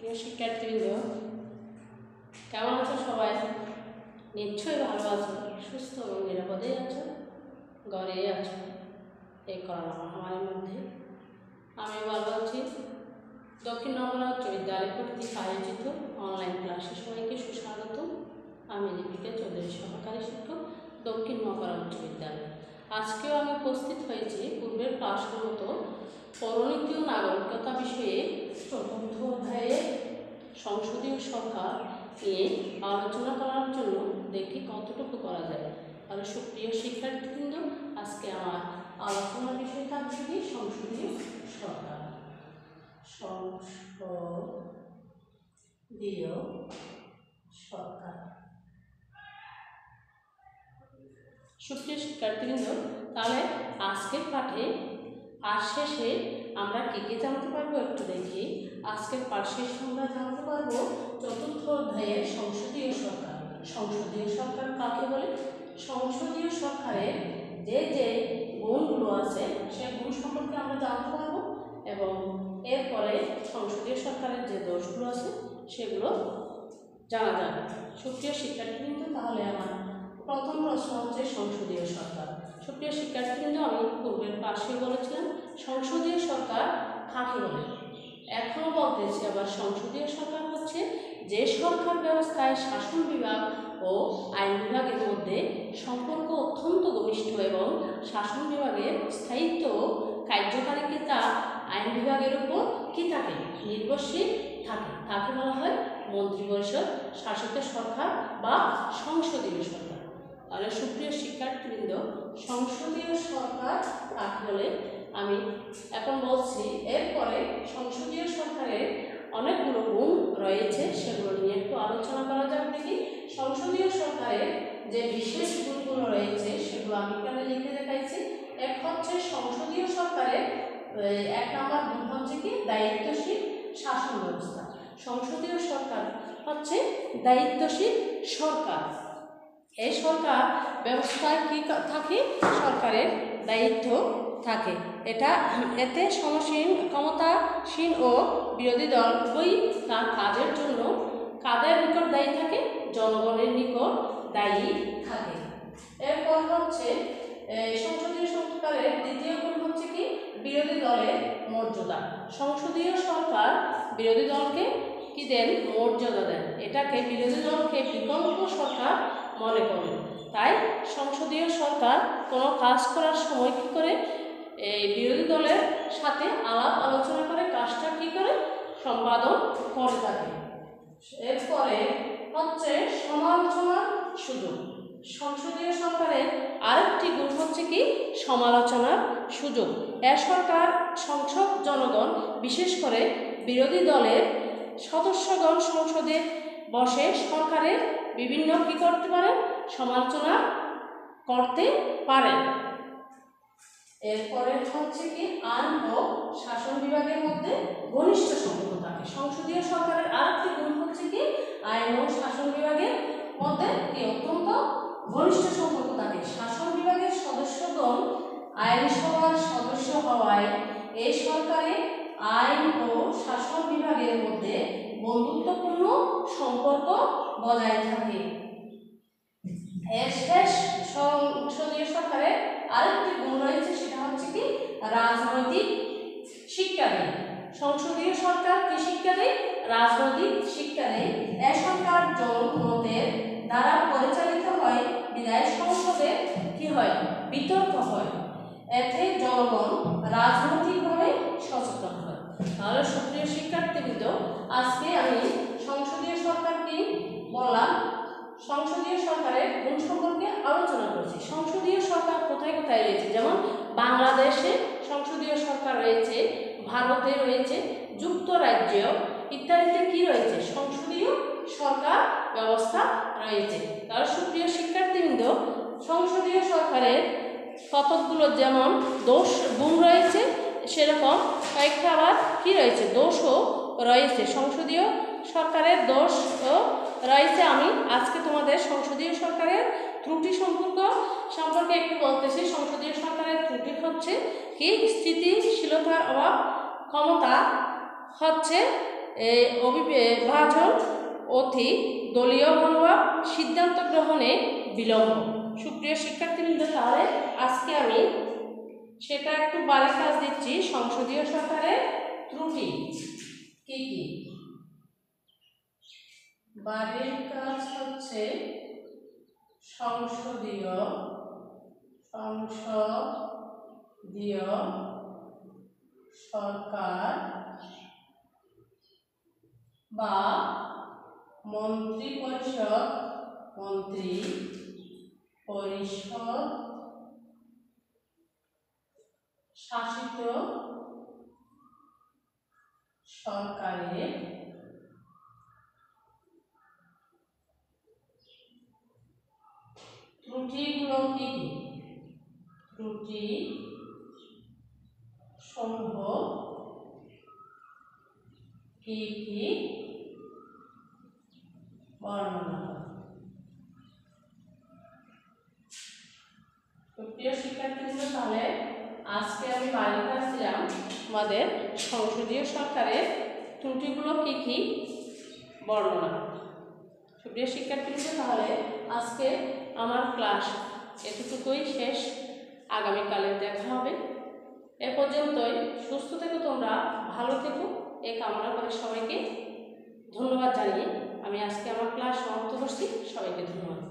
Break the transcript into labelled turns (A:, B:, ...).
A: প্রিয় শিক্ষার্থীবৃন্দ, কেমন আছো সবাই? নিশ্চয়ই ভালো আছো, সুস্থ এবং নিরাপদেই আছো, ঘরেই আছো। এই করোনা মহামারীর মধ্যে আমি ভালো আছি। দক্ষিণ নগর উচ্চ বিদ্যালয় কর্তৃক আয়োজিত অনলাইন ক্লাসে সবাইকে সুস্বাগত। আমি দীপিকা চৌধুরী, সহকারী শিক্ষক, দক্ষিণ নগর উচ্চ বিদ্যালয়। আজকেও আমি উপস্থিত হয়েছি পূর্বের ক্লাসের মতো পৌরনীতি ও নাগরিকতা বিষয়ে চতুর্থ অধ্যায়ে সংসদীয় সরকার নিয়ে আলোচনা করার জন্য দেখি কতটুকু করা যায়। তাহলে সুপ্রিয় শিক্ষার্থীবৃন্দ, আজকে আমার আলোচনার বিষয় থাকবে কি সংসদীয় সরকার। সংসদীয় সরকার। সুপ্রিয় শিক্ষার্থীবৃন্দ, তাহলে আজকের পাঠে পাঠ শেষে আমরা কি কি জানতে পারবো একটু দেখি। আজকের পাঠ শেষে আমরা জানতে পারবো চতুর্থ অধ্যায়ের সংসদীয় সরকার। সংসদীয় সরকার কাকে বলে? সংসদীয় সরকারের যে যে গুণগুলো আছে সেই গুণ সম্পর্কে আমরা জানতে পারবো এবং এরপরে সংসদীয় সরকারের যে দোষগুলো আছে সেগুলো জানা যাবে। সুপ্রিয় শিক্ষার্থীবৃন্দ, তাহলে আমার প্রথম প্রশ্ন হচ্ছে সংসদীয় সরকার। সুপ্রিয় শিক্ষার্থীবৃন্দ, আমি পূর্বের পাশে বলেছিলাম সংসদীয় সরকার কাকে বলে। এখন বলতেছি আবার সংসদীয় সরকার হচ্ছে যে সরকার ব্যবস্থায় শাসন বিভাগ ও আইন বিভাগের মধ্যে সম্পর্ক অত্যন্ত ঘনিষ্ঠ এবং শাসন বিভাগের স্থায়িত্ব কার্যকারিতা আইন বিভাগের উপর কি থাকে? নির্ভরশীল থাকে। তাকে বলা হয় মন্ত্রিপরিষদ শাসিত সরকার বা সংসদীয় সরকার। তাহলে সুপ্রিয় শিক্ষার্থীবৃন্দ, সংসদীয় সরকার কাকে বলে আমি এখন বলছি। এরপরে সংসদীয় সরকারের অনেকগুলো গুণ রয়েছে, সেগুলো নিয়ে একটু আলোচনা করা যাক দেখি। সংসদীয় সরকারের যে বিশেষ গুণগুলো রয়েছে সেগুলো আমি এখানে লিখে দেখাইছি। এক হচ্ছে সংসদীয় সরকারের এক নম্বর গুণ হচ্ছে কি দায়িত্বশীল শাসন ব্যবস্থা। সংসদীয় সরকার হচ্ছে দায়িত্বশীল সরকার। এই সরকার ব্যবস্থায় কি থাকে? সরকারের দায়িত্ব থাকে। এতে সমসীন ক্ষমতাসীন ও বিরোধী দল উভয়ই তার কাজের জন্য কাদের নিকট দায়ী থাকে? জনগণের নিকট দায়ী থাকে। এরপর হচ্ছে সংসদীয় সরকারের দ্বিতীয় গুণ হচ্ছে কি বিরোধী দলের মর্যাদা। সংসদীয় সরকার বিরোধী দলকে কি দেন? মর্যাদা দেন। এটাকে বিরোধী দলকে বিকল্প সরকার মনে করেন। তাই সংসদীয় সরকার কোনো কাজ করার সময় কি করে? এই বিরোধী দলের সাথে আলাপ আলোচনা করে কাজটা কি করে? সম্পাদন করে থাকে। এরপরে হচ্ছে সমালোচনার সুযোগ। সংসদীয় সরকারের আরেকটি গুণ হচ্ছে কি সমালোচনার সুযোগ। এ সরকার সংসদ জনগণ বিশেষ করে বিরোধী দলের সদস্যগণ সংসদে বসে সরকারের বিভিন্ন কি করতে পারে? সমালোচনা করতে পারে। এরপরে হচ্ছে কি আইন ও শাসন বিভাগের মধ্যে ঘনিষ্ঠ সম্পর্ক থাকে। সংসদীয় সরকারের আরেকটি গুণ হচ্ছে কি আইন ও শাসন বিভাগের মধ্যে কি অত্যন্ত ঘনিষ্ঠ সম্পর্ক থাকে। শাসন বিভাগের সদস্যগণ আইনসভার সদস্য হওয়ায় এই সরকারে আইন ও শাসন বিভাগের মধ্যে বন্ধুত্বপূর্ণ সম্পর্ক বজায় থাকে। এর শেষ সংসদীয় সরকারের আরেকটি গুণ রয়েছে, সেটা হচ্ছে কি রাজনৈতিক শিক্ষা দেয়। সংসদীয় সরকার কি শিক্ষা দেয়? রাজনৈতিক শিক্ষা দেয়। এ সরকার জনমতের দ্বারা পরিচালিত হয় বিধায় সংসদে কি হয়? বিতর্ক হয়। এতে জনগণ রাজনৈতিকভাবে সচেতন হয়। তাহলে সুপ্রিয় শিক্ষার্থীবৃন্দ, আজকে আমি সংসদীয় সরকার কি বললাম, সংসদীয় সরকারের গুণ সম্পর্কে আলোচনা করছি। সংসদীয় সরকার কোথায় কোথায় রয়েছে? যেমন বাংলাদেশে সংসদীয় সরকার রয়েছে, ভারতে রয়েছে, যুক্তরাজ্য ইত্যাদিতে কি রয়েছে? সংসদীয় সরকার ব্যবস্থা রয়েছে। তাহলে সুপ্রিয় শিক্ষার্থীবৃন্দ, সংসদীয় সরকারের কতকগুলো যেমন দোষ গুণ রয়েছে, সেরকম কয়েকটা আবার কি রয়েছে? দোষও রয়েছে। সংসদীয় সরকারের দোষও রয়েছে। আমি আজকে তোমাদের সংসদীয় সরকারের ত্রুটি সম্পর্কে একটু বলতেছি। সংসদীয় সরকারের ত্রুটি হচ্ছে কি স্থিতিশীলতার অভাব, ক্ষমতা হচ্ছে অভিভাজন, অতি দলীয় মনোভাব, সিদ্ধান্ত গ্রহণে বিলম্ব। সুপ্রিয় শিক্ষার্থীবৃন্দ, তাহলে আজকে আমি সেটা একটু বাড়ির কাজ দিচ্ছি। সংসদীয় সরকারের ত্রুটি কি কি? বাড়ির কাজ হচ্ছে সংসদীয় সরকার বা মন্ত্রী পরিষদ শাসিত সরকারের ত্রুটিগুলো কি কি? ত্রুটি সমূহ কি কি বর্ণনা করো। প্রিয় শিক্ষার্থীবৃন্দ, তাহলে আজকে আমি বাড়ির কাজ দিলাম আমাদের সংসদীয় সরকারের ত্রুটিগুলো কি কি বর্ণনা। প্রিয় শিক্ষার্থীবৃন্দ, তাহলে আজকে আমার ক্লাস এতটুকুই শেষ। আগামীকালে দেখা হবে। এ পর্যন্তই। সুস্থ থেকো, তোমরা ভালো থেকো, এই কামনা করে সবাইকে ধন্যবাদ জানিয়ে আমি আজকে আমার ক্লাস সমাপ্ত করছি। সবাইকে ধন্যবাদ।